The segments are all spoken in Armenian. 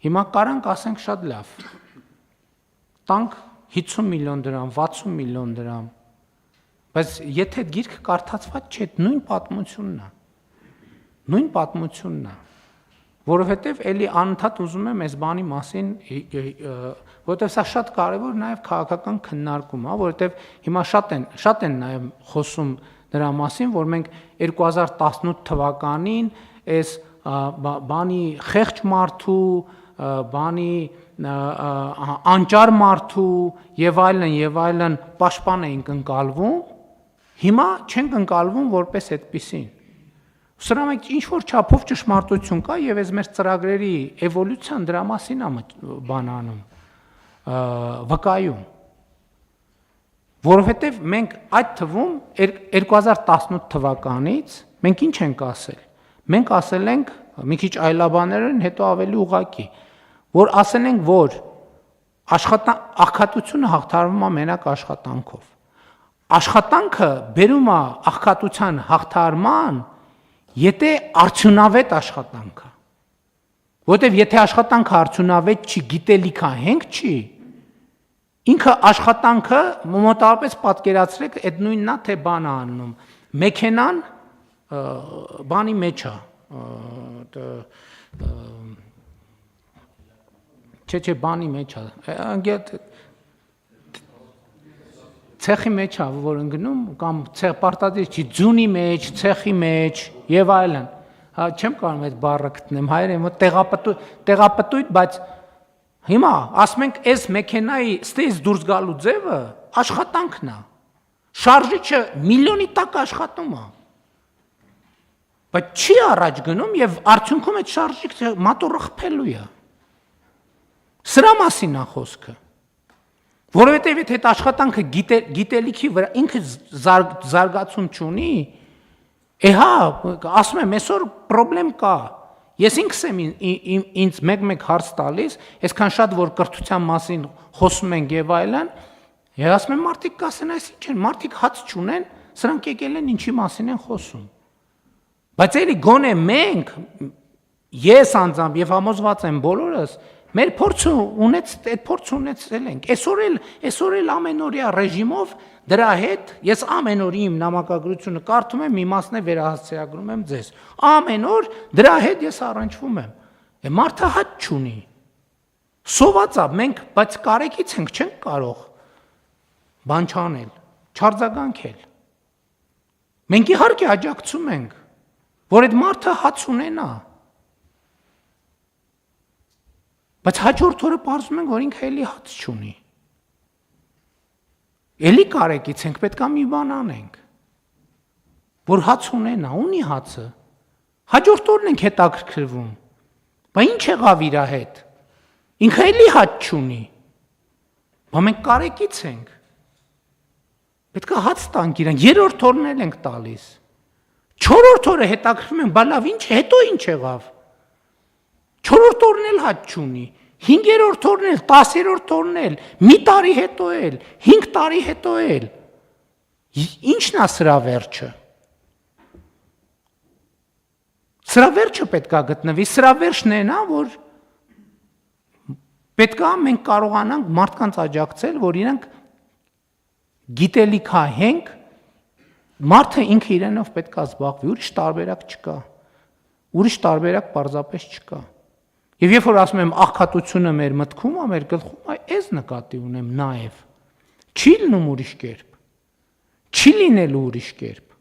Հիմա կարանք ասենք շատ լավ։ Տանք 50 միլիոն դրամ, 60 միլիոն դրամ։ Բայց եթե գիրքը կարդացված չէ, նույն պատմությունն է։ Նույն պատմությունն է։ Որովհետև էլի անընդհատ ուզում եմ այս բանի մասին, որովհետև սա շատ կարևոր նաև քաղաքական քննարկում է, որովհետև հիմա շատ են նաև խոսում դրա մասին, որ մենք 2018 թվականին այս բանի խեղճ մարդու, բանի անճար մարդու եւ այլն պաշտպան էինք ընկալվում, հիմա չենք ընկալվում որպես այդպիսին։ Սրա մեջ ինչ որ չափով ճշմարտություն կա եւ այս մեր ծրագրերի էվոլյուցիան դրա մասին է բանանում, վկայում։ Որովհետև մենք այդ թվում 2018 թվականից մենք ինչ ենք ասել։ Մենք ասել ենք մի քիչ այլաբաներ են, հետո ավելի ուղղակի, որ ասել ենք, որ աղքատությունը հաղթարվում է մենակ աշխատանքով։ Աշխատանքը բերում է աղքատության հաղթարման, եթե արդյունավետ աշխատանք է։ Որտեւ եթե աշխատանքը արդյունավետ չի, գիտելիքա հենք չի, ինքը աշխատանքը մոտավորապես պատկերացրեք, այդ նույնն է, թե բան անում։ Մեքենան բանի մեջ է, չէ, բանի մեջ է, ցեխի մեջ է, որ ընկնում, կամ պարտադիր չի, ձյունի մեջ, ցեխի մեջ եւ այլն։ Հա, չեմ կարող այդ բառը գտնեմ, հայերեն մոտ տեղապտույտ, բայց հիմա ասում ենք, այս մեքենայի ստից դուրս գալու ձևը աշխատանքն է։ Շարժիչը միլիոնի տակ աշխատում է։ Բայց չի առաջ գնում եւ արդյունքում այդ շարժիչը մատորը խփելու է։ Սրա մասին է խոսքը։ Որովհետև եթե այդ աշխատանքը գիտելիքի վրա ինքը զարգացում չունի, հա, ասում եմ, այսօր պրոբլեմ կա։ Ես ինքս եմ ինձ մեկ հարց տալիս, այսքան շատ որ կրթության մասին խոսում ենք եւ այլն, ես ասում եմ մարդիկ կասեն, այս ինչ են, մարդիկ հաց չունեն, սրանք եկել են ինչի մասին են խոսում։ Բայց էլի գոնե մենք, ես անձամբ եւ համոզված եմ բոլորս, մեր փորձը ունեցել ենք։ Այսօր էլ ամենօրյա ռեժիմով դրա հետ ես ամեն օր իմ նամակագրությունը կարդում եմ, մի մասն է վերահասցեագրում եմ ձեզ։ Ամեն օր դրա հետ ես առնչվում եմ։ Մարդը հաց չունի։ Սոված է, մենք, բայց կարեկից ենք, չենք կարող բան չանել, չարձագանքել։ Մենք իհարկե աջակցում ենք, որ այդ մարդը հաց ունենա։ Բայց հաջորդ օրը պարզում ենք, որ ինքը էլի հաց չունի։ Էլի կարեկից ենք, պետք է մի բան անենք, որ հաց ունենա, ունի հացը։ Հաջորդ օրն ենք հետաքրքրվում։ Բայց ինչ եղավ իր հետ։ Ինքը էլի հաց չունի։ Բայց մենք կարեկից ենք։ Պետք է հաց տանք իրեն, երրորդ օրն էլ ենք տալիս։ Չորրորդ օրը հետաքրքրվում ենք, բա լավ, ինչ, հետո ինչ եղավ։ Չորրորդ օրն էլ հաց չունի, 5-րդ օրն էլ, 10-րդ օրն էլ, մի տարի հետո էլ, 5 տարի հետո էլ։ Ինչն է սրա վերջը։ Սրա վերջը պետք է գտնվի, սրա վերջն է նա, որ պետք է մենք կարողանանք մարդկանց աջակցել, որ իրանք գիտելիքահենք, մարդը ինքը իրենով պետք է զբաղվի, ուրիշ տարբերակ չկա, ուրիշ տարբերակ պարզապես չկա։ Եվ երբ որ ասում եմ աղքատությունը մեր մտքում է, մեր գլխում է, ես նկատի ունեմ նաև, չի լինում ուրիշ կերպ, չի լինելու ուրիշ կերպ։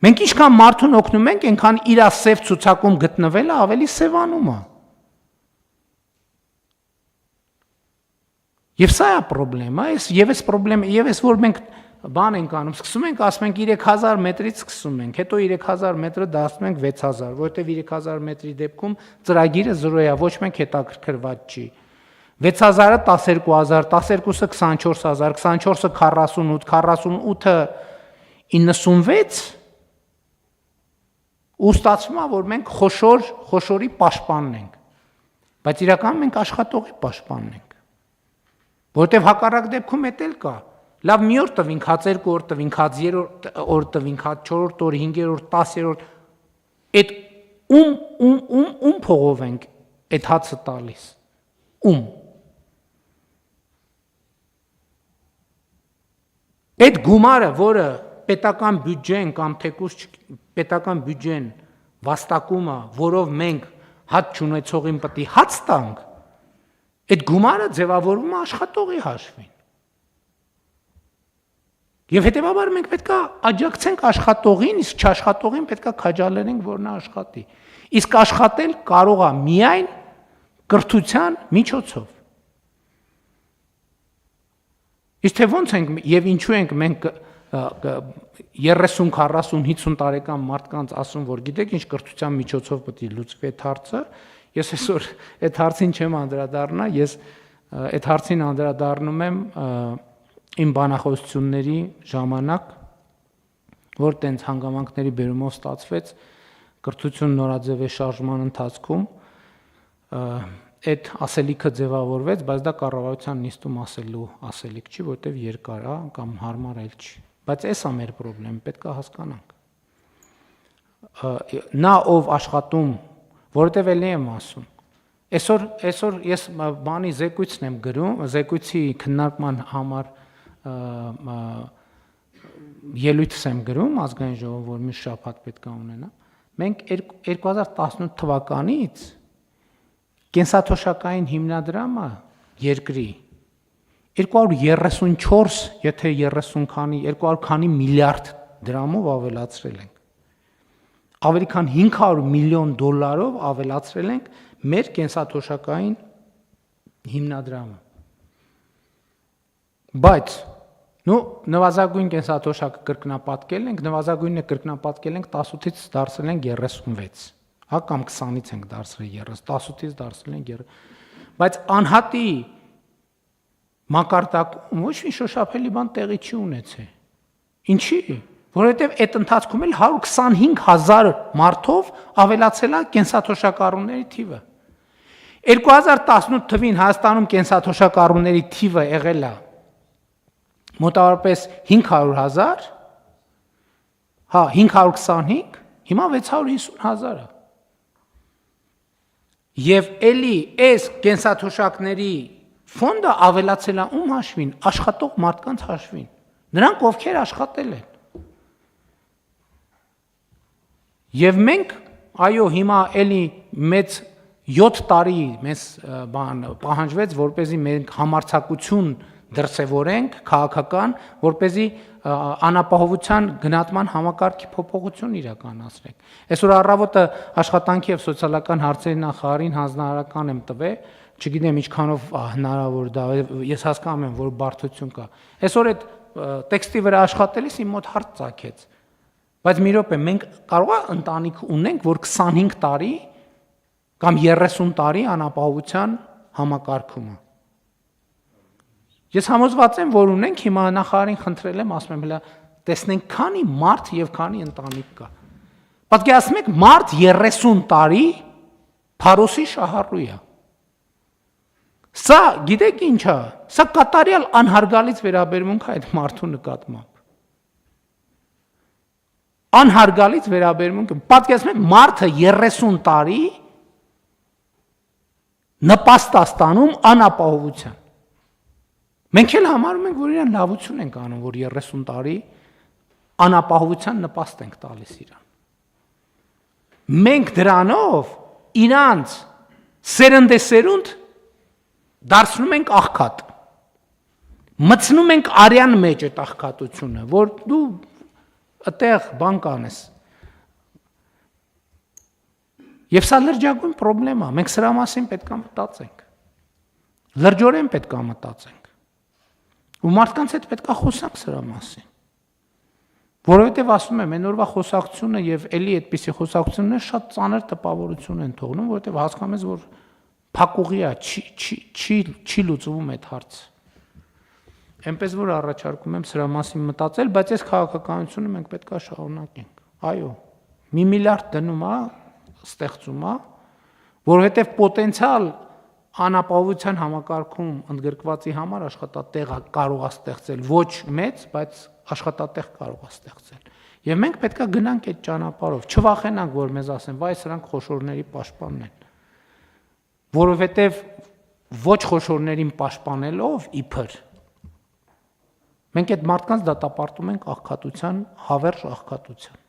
Մենք ինչքան մարդուն օգնում ենք, այնքան իր սև ցուցակում գտնվելը ավելի սևանում է։ Եվ սա է պրոբլեմը, եւ այս պրոբլեմը, եւ այս որ մենք բան ենք անում, սկսում ենք, ասում ենք 3000 մետրից սկսում ենք, հետո 3000 մետրը դասում ենք 6000, որովհետև 3000 մետրի դեպքում ծրագիրը 0 է, ոչ մեկ հետաքրքրված չի։ 6000-ը 12000, 12-ը 24000, 24-ը 48, 48-ը 96, ու ստացվում է, որ մենք խոշորի պաշտպանն ենք, բայց իրականում մենք աշխատողի պաշտպանն ենք, որովհետև հակառակ դեպքում էդ էլ կա։ Լավ, մի օր տվինք, հաց 2 օր տվինք, հաց 3 օր տվինք, հաց 4-րդ օր, 5-րդ, 10-րդ, այդ ում փողով ենք այդ հացը տալիս։ Ում։ Այդ գումարը, որը պետական բյուջեն կամ թեկուզ պետական բյուջեն վաստակում է, որով մենք հաց չունեցողին պետք է հաց տանք, այդ գումարը ձևավորվում է աշխատողի հաշվին։ Եվ հետևաբար մենք պետք է աջակցենք աշխատողին, իսկ չաշխատողին պետք է քաջալերենք, որ նա աշխատի։ Իսկ աշխատել կարող է միայն կրթության միջոցով։ Իսկ թե ոնց ենք եւ ինչու ենք մենք 30, 40, 50 տարեկան մարդկանց ասում, որ գիտեք, ինչ կրթության միջոցով պետք է լուծվի այդ հարցը, ես այսօր այդ հարցին չեմ անդրադառնա, ես այդ հարցին անդրադառնում եմ իմ բանախոսությունների ժամանակ, որ տենց հանգամանքների բերումով ստացվեց կրթություն նորաձևի շարժման ընթացքում այդ ասելիքը ձևավորվեց, բայց դա կառավարության նիստում ասելու ասելիք չի, որտեղ երկար է կամ հարմար էլ չի։ Բայց էս է մեր խնդրեմ, պետք է հասկանանք։ Նա ով աշխատում, որովհետև էլի եմ ասում, այսօր ես բանի զեկույցն եմ գրում, զեկույցի քննարկման համար ելույթս եմ գրում ազգային ժողով, որ մի շաբաթ պետք է ունենա։ Մենք 2018 թվականից կենսաթոշակային հիմնադրամը երկրի 234, եթե 30 քանի, 200 քանի միլիարդ դրամով ավելացրել ենք։ Ավելի քան 500 միլիոն դոլարով ավելացրել ենք մեր կենսաթոշակային հիմնադրամը։ Բայց նվազագույն կենսաթոշակը կրկնապատկել ենք, նվազագույնը կրկնապատկել ենք 18-ից դարձրել ենք 36, հա կամ 20-ից ենք դարձրել 30, 18-ից դարձրել ենք 30։ Բայց անհատի մակարդակում ոչ մի շոշափելի բան տեղի չի ունեցել։ Ինչի՞։ Որովհետև այդ ընթացքում էլ 125,000 մարդով ավելացել է կենսաթոշակառուների թիվը։ 2018 թվին Հայաստանում կենսաթոշակառուների թիվը եղել է մոտավորապես 500,000, հա 525, հիմա 650,000 է։ Եվ էլի այս կենսաթոշակների ֆոնդը ավելացել է ում հաշվին, աշխատող մարդկանց հաշվին, նրանք ովքեր աշխատել են։ Եվ մենք, այո, հիմա էլի մեծ 7 տարի մեզ պահանջվեց, որպեսզի մենք համարձակություն դրսևորենք քաղաքական, որպեսզի անապահովության գնահատման համակարգի փոփոխություն իրականացնենք։ Այսօր առավոտը աշխատանքի եւ սոցիալական հարցերի նախարարին հանձնարարական եմ տվել, չգիտեմ ինչքանով հնարավոր դա, ես հասկանում եմ, որ բարդություն կա։ Այսօր այդ տեքստի վրա աշխատելիս իմ մոտ հարց ծագեց։ Բայց մի րոպե, մենք կարող է ընտանիք ունենք, որ 25 տարի կամ 30 տարի անապահովության համակարգումը։ Ես համոզված եմ, որ ունենք, հիմա նախարարին խնդրել եմ, ասում եմ, հələ տեսնենք քանի մարդ եւ քանի ընտանիք կա։ Պատկերացնեք, մարդ 30 տարի Փարոսի շահառու է։ Սա գիտեք ինչ է, սա կատարյալ անհարգալից վերաբերմունք է այդ մարդու նկատմամբ։ Անհարգալից վերաբերմունք, պատկերացնեք, մարդը 30 տարի նպաստ է ստանում անապահովության։ Մենք էլ համարում ենք, որ իրան լավություն ենք անում, որ 30 տարի անապահովության նպաստ ենք տալիս իրան։ Մենք դրանով իրանց սերնդեսերունդ դարձնում ենք աղքատ։ Մտցնում ենք արյան մեջ այդ աղքատությունը, որ դու այդտեղ բան կանես։ Եվ սա լրջագույն պրոբլեմ է, մենք սրա մասին պետք է մտածենք։ Լրջորեն պետք է մտածենք։ Ու մարդկանց հետ պետք է խոսանք սրա մասին։ Որովհետև ասում եմ, այն օրվա խոսակցությունը եւ էլի այդպիսի խոսակցություններ շատ ծանր տպավորություն են թողնում, որովհետև հասկանում ես, որ փակուղի է, չի լուծվում այդ հարցը։ Էնպես որ առաջարկում եմ սրա մասին մտածել, բայց այս քաղաքականությունը մենք պետք է շարունակենք։ Այո, 1 միլիարդ դնում է, ստեղծում է, որովհետև պոտենցիալ անապահովության համակարգում ընդգրկվածի համար աշխատատեղ կարող է ստեղծել ոչ մեծ, բայց աշխատատեղ կարող է ստեղծել։ Եվ մենք պետք է գնանք այդ ճանապարհով, չվախենանք, որ մեզ ասեն, վայ, սրանք խոշորների պաշտպանն են։ որովհետև ոչ խոշորներին պաշտպանելով իբր մենք այդ մարդկանց դատապարտում ենք աղքատության, հավերժ աղքատության։